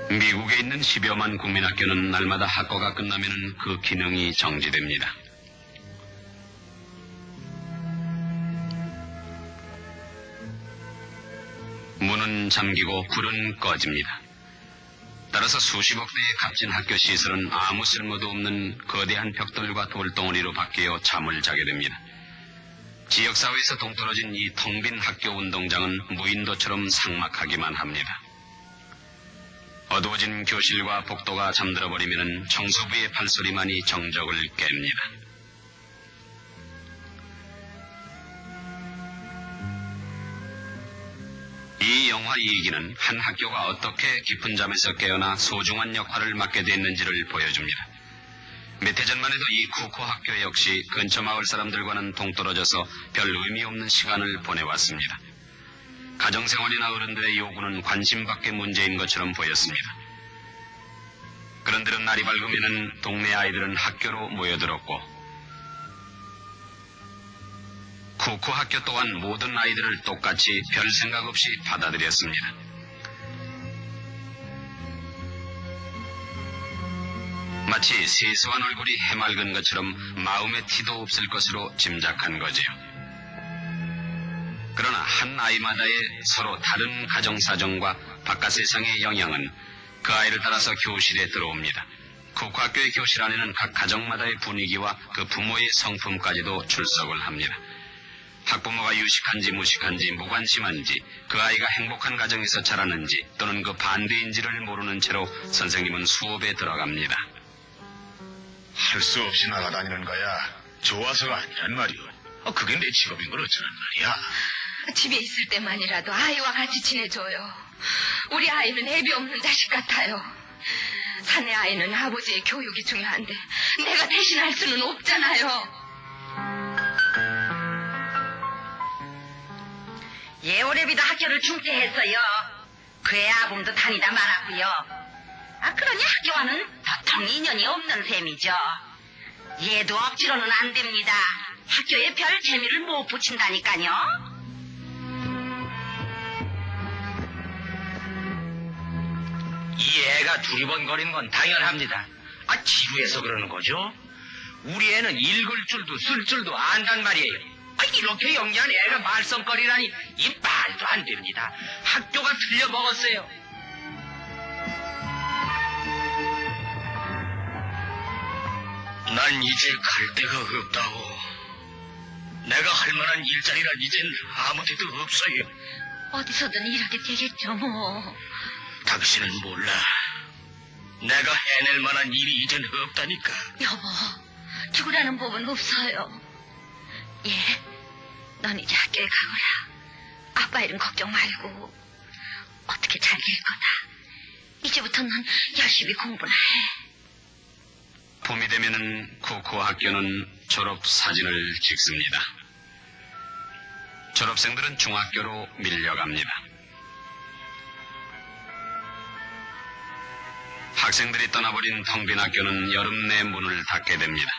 미국에 있는 10여만 국민학교는 날마다 학과가 끝나면 그 기능이 정지됩니다. 문은 잠기고 불은 꺼집니다. 따라서 수십억 대의 값진 학교 시설은 아무 쓸모도 없는 거대한 벽돌과 돌덩어리로 바뀌어 잠을 자게 됩니다. 지역사회에서 동떨어진 이 텅 빈 학교 운동장은 무인도처럼 삭막하기만 합니다. 어두워진 교실과 복도가 잠들어버리면 청소부의 발소리만이 정적을 깹니다. 이 영화 이야기는 한 학교가 어떻게 깊은 잠에서 깨어나 소중한 역할을 맡게 됐는지를 보여줍니다. 몇 해 전만 해도 이 쿠코 학교 역시 근처 마을 사람들과는 동떨어져서 별 의미 없는 시간을 보내왔습니다. 가정생활이나 어른들의 요구는 관심 밖의 문제인 것처럼 보였습니다. 그런데도 날이 밝으면 동네 아이들은 학교로 모여들었고 쿠코 학교 또한 모든 아이들을 똑같이 별 생각 없이 받아들였습니다. 마치 세수한 얼굴이 해맑은 것처럼 마음의 티도 없을 것으로 짐작한 거지요. 그러나 한 아이마다의 서로 다른 가정사정과 바깥 세상의 영향은 그 아이를 따라서 교실에 들어옵니다. 쿠코 학교의 교실 안에는 각 가정마다의 분위기와 그 부모의 성품까지도 출석을 합니다. 학부모가 유식한지 무식한지 무관심한지 그 아이가 행복한 가정에서 자라는지 또는 그 반대인지를 모르는 채로 선생님은 수업에 들어갑니다. 할 수 없이 나가다니는 거야. 좋아서가 아니란 말이오. 그게 내 직업인 걸 어쩌란 말이야. 집에 있을 때만이라도 아이와 같이 지내줘요. 우리 아이는 애비 없는 자식 같아요. 사내 아이는 아버지의 교육이 중요한데 내가 대신할 수는 없잖아요. 예오래비도 학교를 중퇴했어요. 그의 아범도 다니다 말았고요. 그러니 학교와는 도통 인연이 없는 셈이죠. 얘도 억지로는 안 됩니다. 학교에 별 재미를 못 붙인다니까요. 이 애가 두리번거리는 건 당연합니다. 지루해서 그러는 거죠. 우리 애는 읽을 줄도 쓸 줄도 안단 말이에요. 이렇게 영리한 애가 말썽거리라니 이 말도 안 됩니다. 학교가 틀려먹었어요. 난 이제 갈 데가 없다고. 내가 할 만한 일자리란 이젠 아무 데도 없어요. 어디서든 일하게 되겠죠 뭐. 당신은 몰라. 내가 해낼 만한 일이 이젠 없다니까. 여보, 죽으라는 법은 없어요. 예, 넌 이제 학교에 가거라. 아빠 일은 걱정 말고 어떻게 잘 될 거다. 이제부터 넌 열심히 공부나 해. 봄이 되면은 쿠코 학교는 졸업 사진을 찍습니다. 졸업생들은 중학교로 밀려갑니다. 학생들이 떠나버린 텅 빈 학교는 여름 내 문을 닫게 됩니다.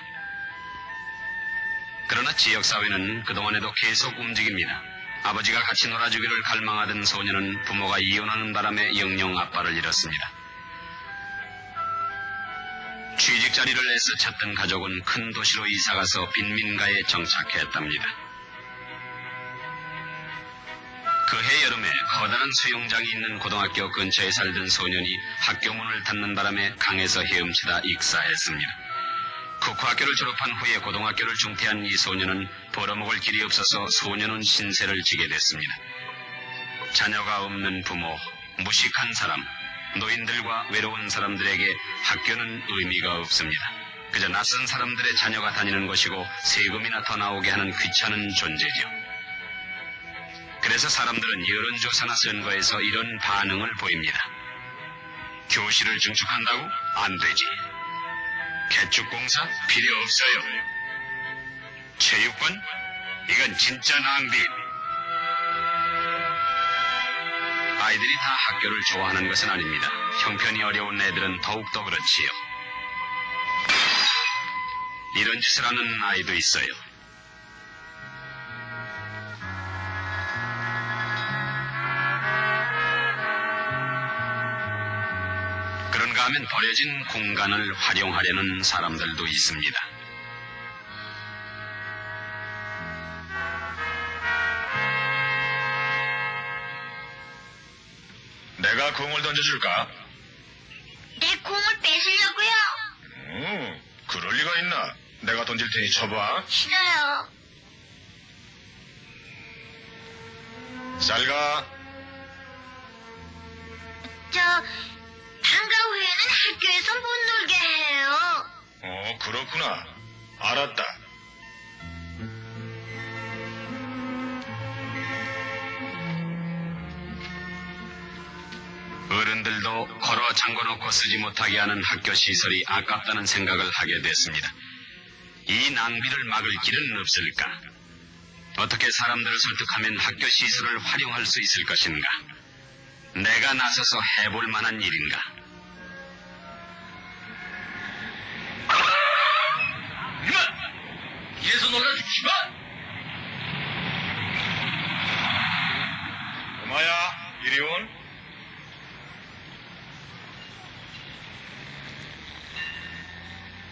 그러나 지역사회는 그동안에도 계속 움직입니다. 아버지가 같이 놀아주기를 갈망하던 소녀는 부모가 이혼하는 바람에 영영 아빠를 잃었습니다. 취직 자리를 애써 찾던 가족은 큰 도시로 이사가서 빈민가에 정착했답니다. 그해 여름에 커다란 수영장이 있는 고등학교 근처에 살던 소년이 학교 문을 닫는 바람에 강에서 헤엄치다 익사했습니다. 쿠코 학교를 졸업한 후에 고등학교를 중퇴한 이 소년은 벌어먹을 길이 없어서 소년은 신세를 지게 됐습니다. 자녀가 없는 부모, 무식한 사람, 노인들과 외로운 사람들에게 학교는 의미가 없습니다. 그저 낯선 사람들의 자녀가 다니는 것이고 세금이나 더 나오게 하는 귀찮은 존재죠. 그래서 사람들은 여론조사나 선거에서 이런 반응을 보입니다. 교실을 증축한다고? 안 되지. 개축공사? 필요 없어요. 체육관? 이건 진짜 낭비. 아이들이 다 학교를 좋아하는 것은 아닙니다. 형편이 어려운 애들은 더욱더 그렇지요. 이런 짓을 하는 아이도 있어요. 그런가 하면 버려진 공간을 활용하려는 사람들도 있습니다. 내가 공을 던져줄까? 내 공을 뺏으려고요. 그럴 리가 있나? 내가 던질 테니 쳐봐. 싫어요. 잘 가. 방과 후에는 학교에서 못 놀게 해요. 그렇구나. 알았다. 어른들도 걸어 잠궈놓고 쓰지 못하게 하는 학교 시설이 아깝다는 생각을 하게 됐습니다. 이 낭비를 막을 길은 없을까? 어떻게 사람들을 설득하면 학교 시설을 활용할 수 있을 것인가? 내가 나서서 해볼 만한 일인가? 이만! 이래서 놀라주지 마! 엄마야, 이리 온.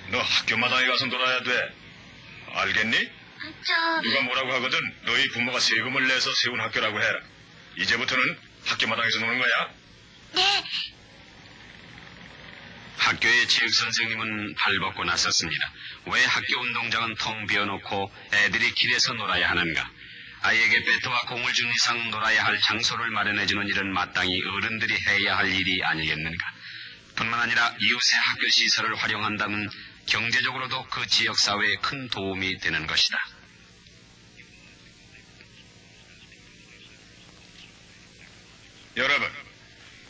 너 학교마당에 가서 놀아야 돼. 알겠니? 누가 뭐라고 하거든 너희 부모가 세금을 내서 세운 학교라고 해라. 이제부터는 학교마당에서 노는 거야. 네. 학교의 체육선생님은 발벗고 나섰습니다. 왜 학교 운동장은 텅 비어놓고 애들이 길에서 놀아야 하는가? 아이에게 배트와 공을 준 이상 놀아야 할 장소를 마련해주는 일은 마땅히 어른들이 해야 할 일이 아니겠는가? 뿐만 아니라 이웃의 학교 시설을 활용한다면 경제적으로도 그 지역사회에 큰 도움이 되는 것이다. 여러분,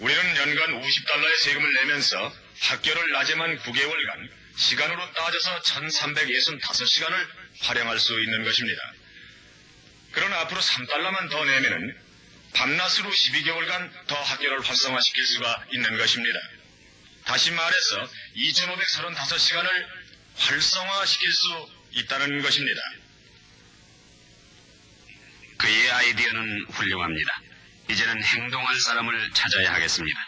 우리는 연간 50달러의 세금을 내면서 학교를 낮에만 9개월간 시간으로 따져서 1365시간을 활용할 수 있는 것입니다. 그러나 앞으로 3달러만 더 내면은 밤낮으로 12개월간 더 학교를 활성화시킬 수가 있는 것입니다. 다시 말해서 2535시간을 활성화시킬 수 있다는 것입니다. 그의 아이디어는 훌륭합니다. 이제는 행동할 사람을 찾아야 하겠습니다.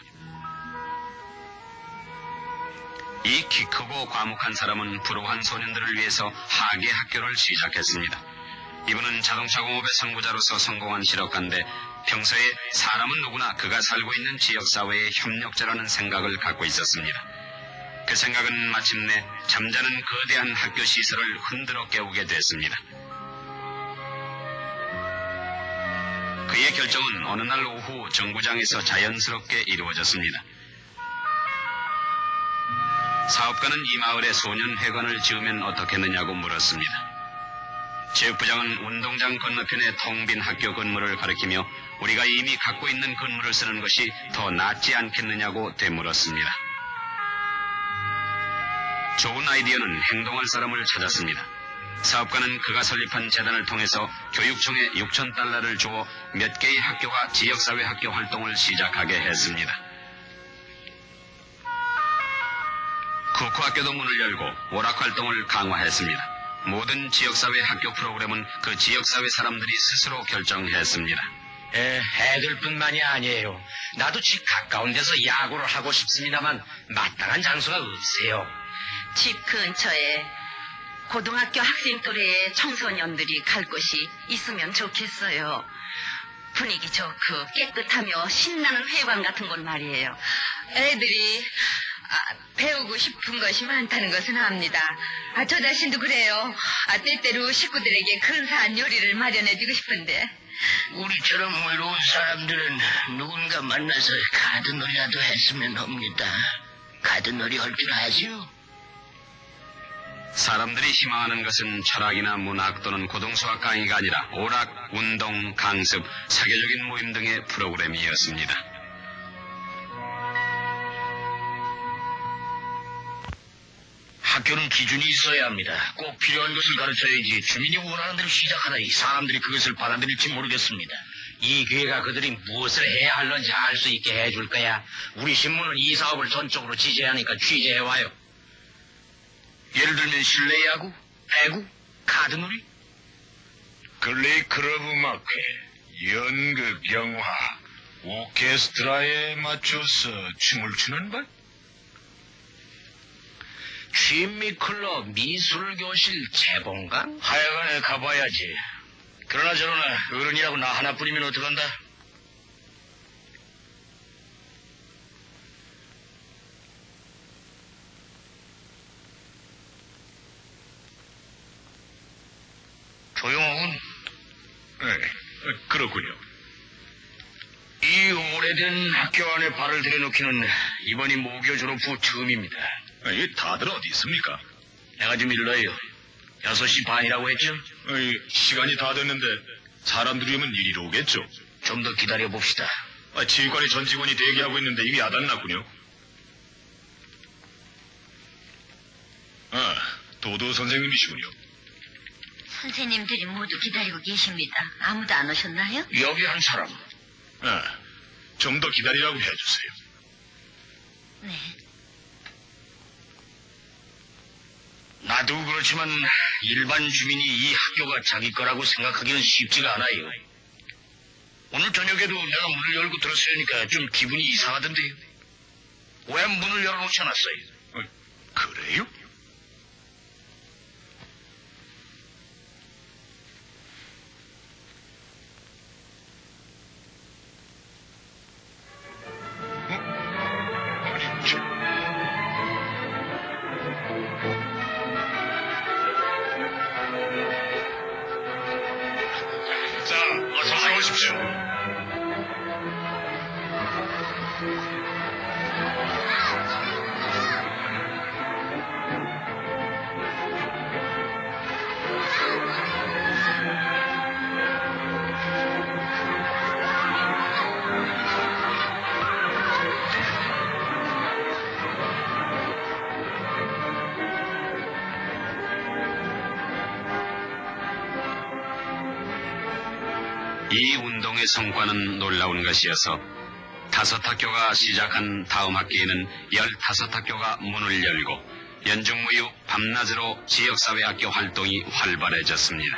이 키 크고 과묵한 사람은 불우한 소년들을 위해서 하계 학교를 시작했습니다. 이분은 자동차 공업의 선구자로서 성공한 실업가인데 평소에 사람은 누구나 그가 살고 있는 지역사회의 협력자라는 생각을 갖고 있었습니다. 그 생각은 마침내 잠자는 거대한 학교 시설을 흔들어 깨우게 됐습니다. 그의 결정은 어느 날 오후 정구장에서 자연스럽게 이루어졌습니다. 사업가는 이 마을에 소년회관을 지으면 어떻겠느냐고 물었습니다. 체육부장은 운동장 건너편의 텅 빈 학교 건물을 가리키며 우리가 이미 갖고 있는 건물을 쓰는 것이 더 낫지 않겠느냐고 되물었습니다. 좋은 아이디어는 행동할 사람을 찾았습니다. 사업가는 그가 설립한 재단을 통해서 교육청에 6,000달러를 주어 몇 개의 학교가 지역사회 학교 활동을 시작하게 했습니다. 쿠쿠학교도 문을 열고 오락활동을 강화했습니다. 모든 지역사회 학교 프로그램은 그 지역사회 사람들이 스스로 결정했습니다. 애들뿐만이 아니에요. 나도 집 가까운 데서 야구를 하고 싶습니다만 마땅한 장소가 없어요. 집 근처에 고등학교 학생 또래의 청소년들이 갈 곳이 있으면 좋겠어요. 분위기 좋고 깨끗하며 신나는 회관 같은 곳 말이에요. 애들이 배우고 싶은 것이 많다는 것은 압니다. 저 자신도 그래요. 때때로 식구들에게 근사한 요리를 마련해주고 싶은데. 우리처럼 외로운 사람들은 누군가 만나서 가드놀이라도 했으면 합니다. 가드놀이 할 줄 아시오? 사람들이 희망하는 것은 철학이나 문학 또는 고등수학 강의가 아니라 오락, 운동, 강습, 사교적인 모임 등의 프로그램이었습니다. 학교는 기준이 있어야 합니다. 꼭 필요한 것을 가르쳐야지 주민이 원하는 대로 시작하다니 사람들이 그것을 받아들일지 모르겠습니다. 이 기회가 그들이 무엇을 해야 할는지 알 수 있게 해줄 거야. 우리 신문은 이 사업을 전적으로 지지하니까 취재해와요. 예를 들면 실내 야구, 배구, 카드놀이. 글레이 클럽 음악회, 연극, 영화, 오케스트라에 맞춰서 춤을 추는 것? 취미 클럽, 미술 교실, 재봉관. 하여간에 가봐야지. 그러나 저러나 어른이라고 나 하나뿐이면 어떡한다? 조용훈, 네, 그렇군요. 이 오래된 학교 안에 발을 들여놓기는 이번이 모교 졸업 후 처음입니다. 다들 어디 있습니까? 내가 좀 일러요. 6시 반이라고 했죠? 시간이 다 됐는데 사람들이 오면 이리로 오겠죠? 좀 더 기다려봅시다. 지휘관의 전 직원이 대기하고 있는데 이미 야단났군요. 도도 선생님이시군요. 선생님들이 모두 기다리고 계십니다. 아무도 안 오셨나요? 여기 한 사람. 좀 더 기다리라고 해주세요. 네. 나도 그렇지만 일반 주민이 이 학교가 자기 거라고 생각하기는 쉽지가 않아요. 오늘 저녁에도 내가 문을 열고 들었으니까 좀 기분이 이상하던데요. 왜 문을 열어놓지 않았어요? 그래요? 자, 어서 오십시오. 이 운동의 성과는 놀라운 것이어서 5학교가 시작한 다음 학기에는 15학교가 문을 열고 연중무휴 밤낮으로 지역사회학교 활동이 활발해졌습니다.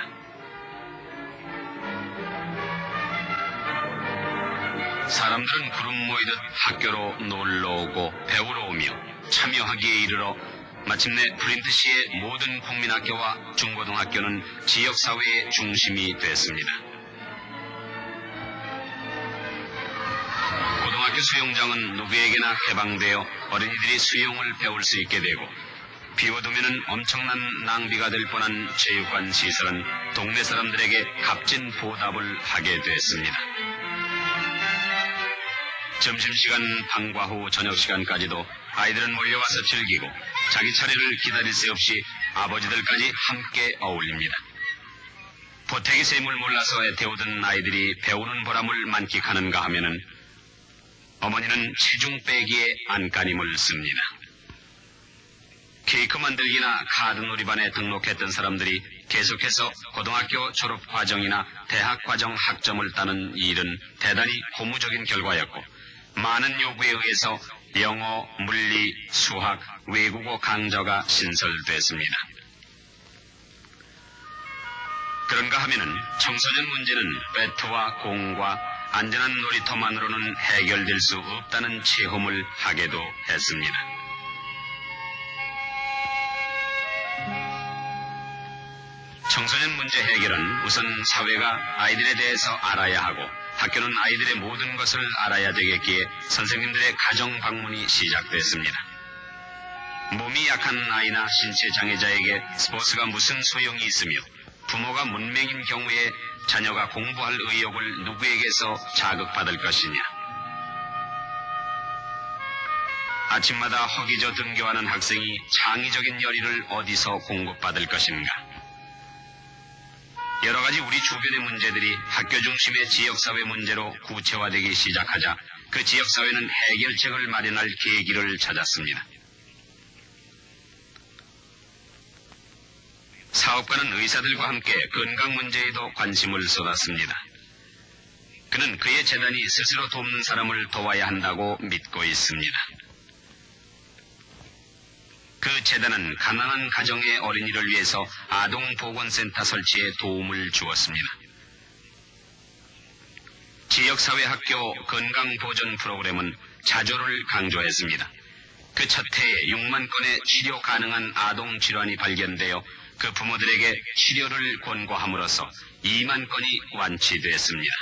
사람들은 구름 모이듯 학교로 놀러오고 배우러 오며 참여하기에 이르러 마침내 브린트시의 모든 국민학교와 중고등학교는 지역사회의 중심이 됐습니다. 고등학교 수영장은 누구에게나 개방되어 어린이들이 수영을 배울 수 있게 되고 비워두면 엄청난 낭비가 될 뻔한 체육관 시설은 동네 사람들에게 값진 보답을 하게 됐습니다. 점심시간 방과 후 저녁시간까지도 아이들은 몰려와서 즐기고 자기 차례를 기다릴 새 없이 아버지들까지 함께 어울립니다. 보태기 셈을 몰라서 애태우던 아이들이 배우는 보람을 만끽하는가 하면은 어머니는 체중 빼기에 안간힘을 씁니다. 케이크 만들기나 카드놀이반에 등록했던 사람들이 계속해서 고등학교 졸업 과정이나 대학 과정 학점을 따는 일은 대단히 고무적인 결과였고 많은 요구에 의해서 영어, 물리, 수학, 외국어 강좌가 신설됐습니다. 그런가 하면은 청소년 문제는 배트와 공과 안전한 놀이터만으로는 해결될 수 없다는 체험을 하게도 했습니다. 청소년 문제 해결은 우선 사회가 아이들에 대해서 알아야 하고 학교는 아이들의 모든 것을 알아야 되겠기에 선생님들의 가정 방문이 시작됐습니다. 몸이 약한 아이나 신체 장애자에게 스포츠가 무슨 소용이 있으며 부모가 문맹인 경우에 자녀가 공부할 의욕을 누구에게서 자극받을 것이냐. 아침마다 허기져 등교하는 학생이 창의적인 열의를 어디서 공급받을 것인가? 여러 가지 우리 주변의 문제들이 학교 중심의 지역사회 문제로 구체화되기 시작하자 그 지역사회는 해결책을 마련할 계기를 찾았습니다. 사업가는 의사들과 함께 건강 문제에도 관심을 쏟았습니다. 그는 그의 재단이 스스로 돕는 사람을 도와야 한다고 믿고 있습니다. 그 재단은 가난한 가정의 어린이를 위해서 아동보건센터 설치에 도움을 주었습니다. 지역사회 학교 건강보존 프로그램은 자조를 강조했습니다. 그 첫 해에 6만 건의 치료 가능한 아동 질환이 발견되어 그 부모들에게 치료를 권고함으로써 2만 건이 완치됐습니다.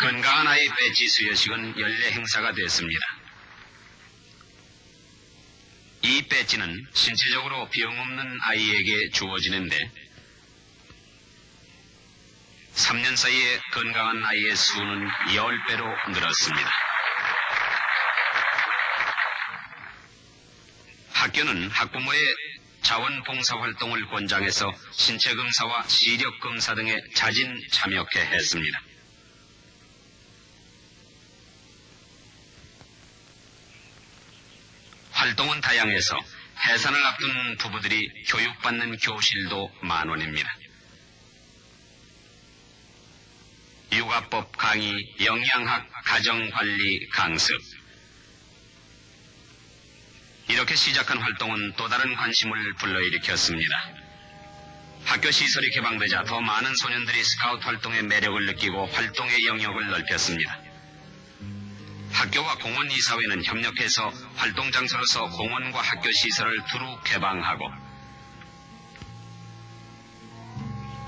건강한 아이 배지 수여식은 연례 행사가 됐습니다. 이 배지는 신체적으로 병 없는 아이에게 주어지는데 3년 사이에 건강한 아이의 수는 10배로 늘었습니다. 학교는 학부모의 자원봉사활동을 권장해서 신체검사와 시력검사 등에 자진 참여케 했습니다. 활동은 다양해서 해산을 앞둔 부부들이 교육받는 교실도 만원입니다. 육아법 강의, 영양학, 가정관리 강습. 이렇게 시작한 활동은 또 다른 관심을 불러일으켰습니다. 학교 시설이 개방되자 더 많은 소년들이 스카우트 활동의 매력을 느끼고 활동의 영역을 넓혔습니다. 학교와 공원 이사회는 협력해서 활동 장소로서 공원과 학교 시설을 두루 개방하고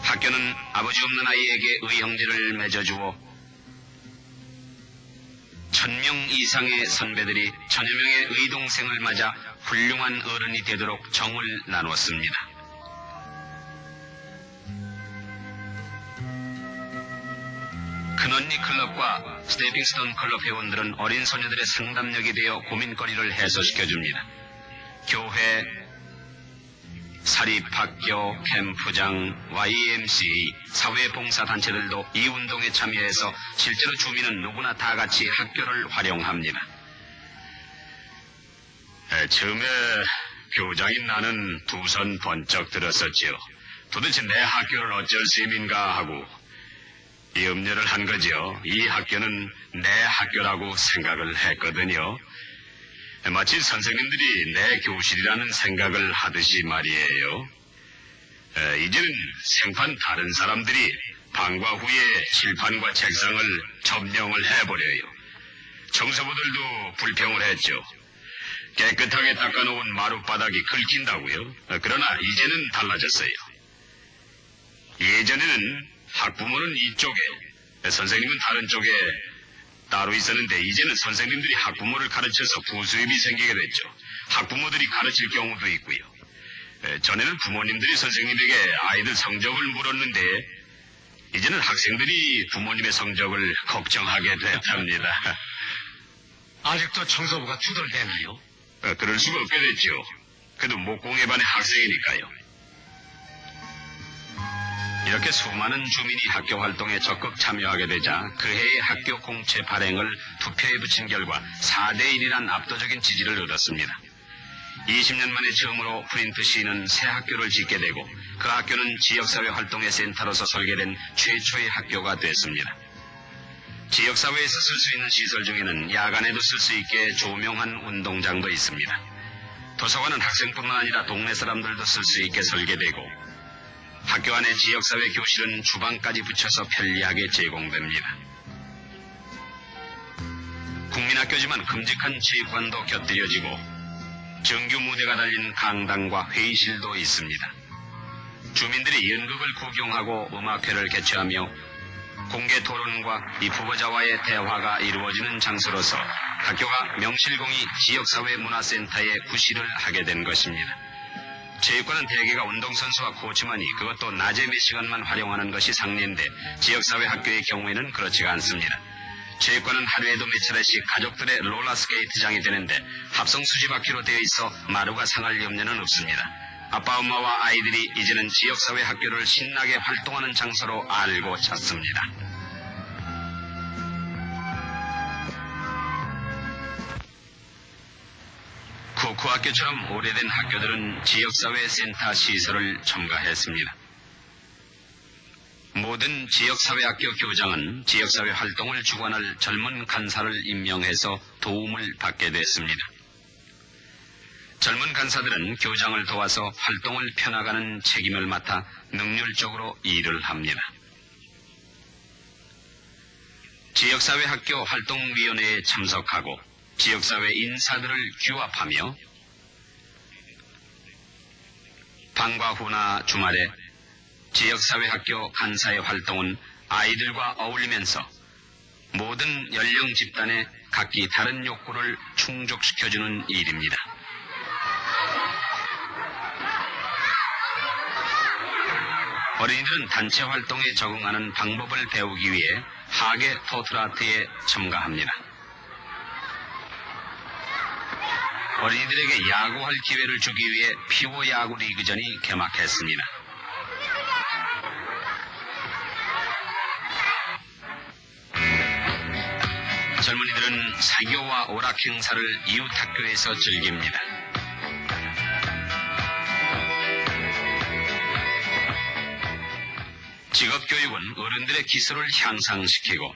학교는 아버지 없는 아이에게 의형제를 맺어주어 1000명 이상의 선배들이 1000여 명의 의동생을 맞아 훌륭한 어른이 되도록 정을 나누었습니다. 큰언니 클럽과 스테이핑스톤 클럽 회원들은 어린 소녀들의 상담력이 되어 고민거리를 해소시켜줍니다. 교회, 사립학교, 캠프장, YMCA, 사회봉사단체들도 이 운동에 참여해서 실제로 주민은 누구나 다 같이 학교를 활용합니다. 처음에 교장인 나는 두 손 번쩍 들었었지요. 도대체 내 학교를 어쩔 셈인가 하고 염려를 한 거죠. 이 학교는 내 학교라고 생각을 했거든요. 마치 선생님들이 내 교실이라는 생각을 하듯이 말이에요. 이제는 생판 다른 사람들이 방과 후에 칠판과 책상을 점령을 해버려요. 청소부들도 불평을 했죠. 깨끗하게 닦아놓은 마룻바닥이 긁힌다고요. 그러나 이제는 달라졌어요. 예전에는 학부모는 이쪽에, 선생님은 다른 쪽에 따로 있었는데 이제는 선생님들이 학부모를 가르쳐서 부수입이 생기게 됐죠. 학부모들이 가르칠 경우도 있고요. 전에는 부모님들이 선생님에게 아이들 성적을 물었는데 이제는 학생들이 부모님의 성적을 걱정하게 됐답니다. 아직도 청소부가 투덜대나요? 그럴 수가 없게 됐죠. 그래도 목공예반의 학생이니까요. 이렇게 수많은 주민이 학교 활동에 적극 참여하게 되자 그 해의 학교 공채 발행을 투표에 붙인 결과 4대1이란 압도적인 지지를 얻었습니다. 20년 만에 처음으로 프린트 시는 새 학교를 짓게 되고 그 학교는 지역사회 활동의 센터로서 설계된 최초의 학교가 됐습니다. 지역사회에서 쓸 수 있는 시설 중에는 야간에도 쓸 수 있게 조명한 운동장도 있습니다. 도서관은 학생뿐만 아니라 동네 사람들도 쓸 수 있게 설계되고 학교 안에 지역사회 교실은 주방까지 붙여서 편리하게 제공됩니다. 국민학교지만 큼직한 체육관도 곁들여지고 정규 무대가 달린 강당과 회의실도 있습니다. 주민들이 연극을 구경하고 음악회를 개최하며 공개 토론과 입후보자와의 대화가 이루어지는 장소로서 학교가 명실공히 지역사회 문화센터에 구실을 하게 된 것입니다. 체육관은 대개가 운동선수와 코치만이 그것도 낮에 몇 시간만 활용하는 것이 상례인데 지역사회 학교의 경우에는 그렇지가 않습니다. 체육관은 하루에도 몇 차례씩 가족들의 롤러스케이트장이 되는데 합성 수지바퀴로 되어 있어 마루가 상할 염려는 없습니다. 아빠 엄마와 아이들이 이제는 지역사회 학교를 신나게 활동하는 장소로 알고 찾습니다. 쿠쿠학교처럼 오래된 학교들은 지역사회 센터 시설을 첨가했습니다. 모든 지역사회학교 교장은 지역사회 활동을 주관할 젊은 간사를 임명해서 도움을 받게 됐습니다. 젊은 간사들은 교장을 도와서 활동을 펴나가는 책임을 맡아 능률적으로 일을 합니다. 지역사회 학교 활동위원회에 참석하고 지역사회 인사들을 규합하며 방과 후나 주말에 지역사회 학교 간사의 활동은 아이들과 어울리면서 모든 연령 집단의 각기 다른 욕구를 충족시켜주는 일입니다. 어린이들은 단체 활동에 적응하는 방법을 배우기 위해 하게 토트라트에 첨가합니다. 어린이들에게 야구할 기회를 주기 위해 피워 야구 리그전이 개막했습니다. 젊은이들은 사교와 오락 행사를 이웃 학교에서 즐깁니다. 직업교육은 어른들의 기술을 향상시키고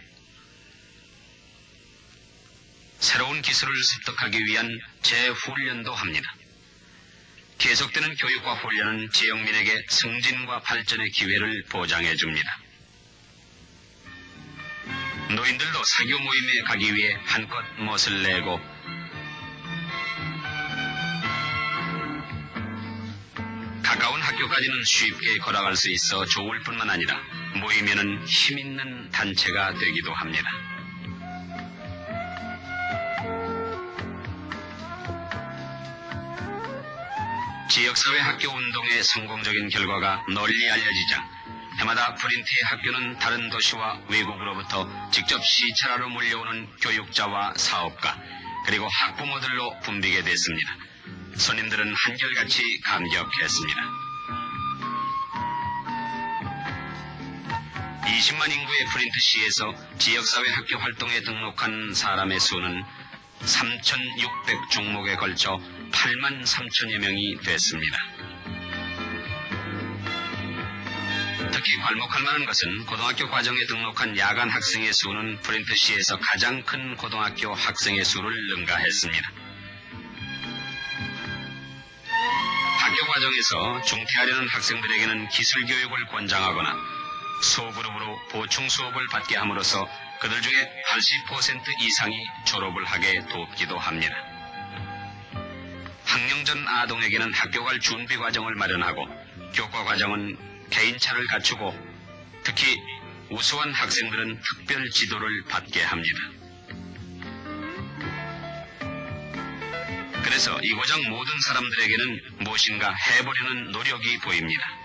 새로운 기술을 습득하기 위한 재훈련도 합니다. 계속되는 교육과 훈련은 지역민에게 승진과 발전의 기회를 보장해 줍니다. 노인들도 사교 모임에 가기 위해 한껏 멋을 내고 가까운 학교까지는 쉽게 걸어갈 수 있어 좋을 뿐만 아니라 모이면은 힘있는 단체가 되기도 합니다. 지역사회 학교 운동의 성공적인 결과가 널리 알려지자 해마다 프린트의 학교는 다른 도시와 외국으로부터 직접 시찰하러 몰려오는 교육자와 사업가 그리고 학부모들로 붐비게 됐습니다. 손님들은 한결같이 감격했습니다. 20만 인구의 프린트시에서 지역사회 학교 활동에 등록한 사람의 수는 3,600 종목에 걸쳐 8만 3천여 명이 됐습니다. 특히 괄목할 만한 것은 고등학교 과정에 등록한 야간 학생의 수는 프린트시에서 가장 큰 고등학교 학생의 수를 능가했습니다. 학교 과정에서 중퇴하려는 학생들에게는 기술교육을 권장하거나 소그룹으로 보충 수업을 받게 함으로써 그들 중에 80% 이상이 졸업을 하게 돕기도 합니다. 학령전 아동에게는 학교 갈 준비 과정을 마련하고 교과 과정은 개인차를 갖추고 특히 우수한 학생들은 특별 지도를 받게 합니다. 그래서 이고장 모든 사람들에게는 무엇인가 해보려는 노력이 보입니다.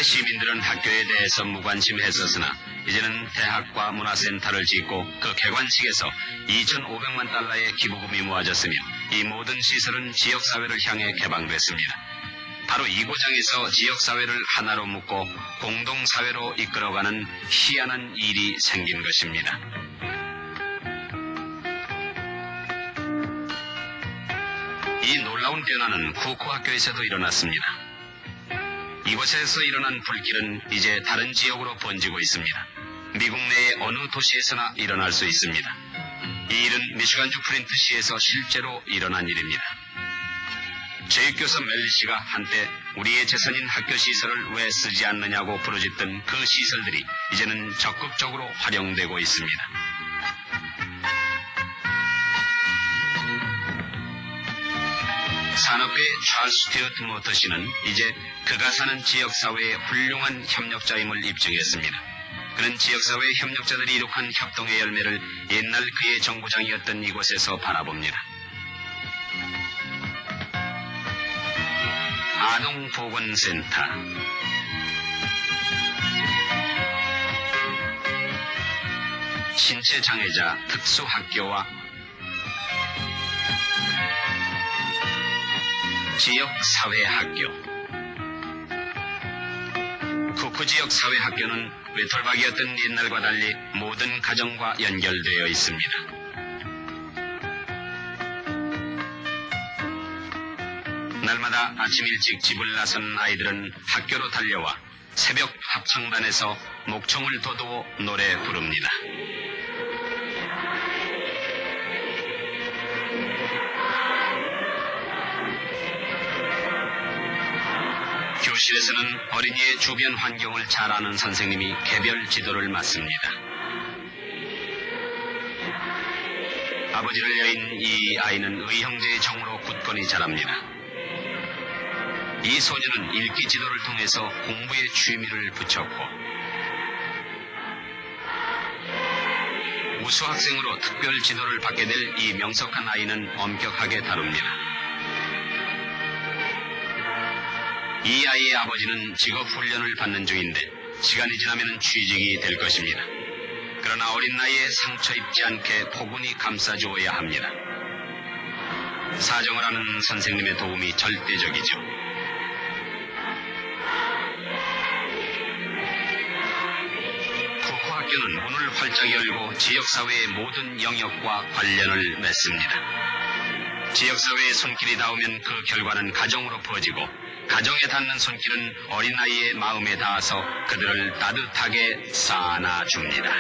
시민들은 학교에 대해서 무관심했었으나 이제는 대학과 문화센터를 짓고 그 개관식에서 2,500만 달러의 기부금이 모아졌으며 이 모든 시설은 지역사회를 향해 개방됐습니다. 바로 이 고장에서 지역사회를 하나로 묶고 공동사회로 이끌어가는 희한한 일이 생긴 것입니다. 이 놀라운 변화는 쿠코 학교에서도 일어났습니다. 이곳에서 일어난 불길은 이제 다른 지역으로 번지고 있습니다. 미국 내의 어느 도시에서나 일어날 수 있습니다. 이 일은 미시간주 프린트시에서 실제로 일어난 일입니다. 체육교사 멜리 씨가 한때 우리의 재산인 학교 시설을 왜 쓰지 않느냐고 부르짖던 그 시설들이 이제는 적극적으로 활용되고 있습니다. 산업계의 찰스 스튜어트 모터 씨는 이제 그가 사는 지역사회의 훌륭한 협력자임을 입증했습니다. 그는 지역사회 협력자들이 이룩한 협동의 열매를 옛날 그의 정부장이었던 이곳에서 바라봅니다. 아동보건센터, 신체장애자 특수학교와 지역사회학교. 쿠쿠 지역사회학교는 외톨박이었던 옛날과 달리 모든 가정과 연결되어 있습니다. 날마다 아침 일찍 집을 나선 아이들은 학교로 달려와 새벽 합창단에서 목청을 돋워 노래 부릅니다. 교실에서는 어린이의 주변 환경을 잘 아는 선생님이 개별 지도를 맡습니다. 아버지를 여인 이 아이는 의형제의 정으로 굳건히 자랍니다. 이 소녀는 읽기 지도를 통해서 공부에 취미를 붙였고 우수 학생으로 특별 지도를 받게 될 이 명석한 아이는 엄격하게 다룹니다. 이 아이의 아버지는 직업 훈련을 받는 중인데 시간이 지나면 취직이 될 것입니다. 그러나 어린 나이에 상처 입지 않게 포근히 감싸주어야 합니다. 사정을 하는 선생님의 도움이 절대적이죠. 쿠쿠 학교는 문을 활짝 열고 지역사회의 모든 영역과 관련을 맺습니다. 지역사회의 손길이 닿으면 그 결과는 가정으로 퍼지고 가정에 닿는 손길은 어린아이의 마음에 닿아서 그들을 따뜻하게 쌓아줍니다.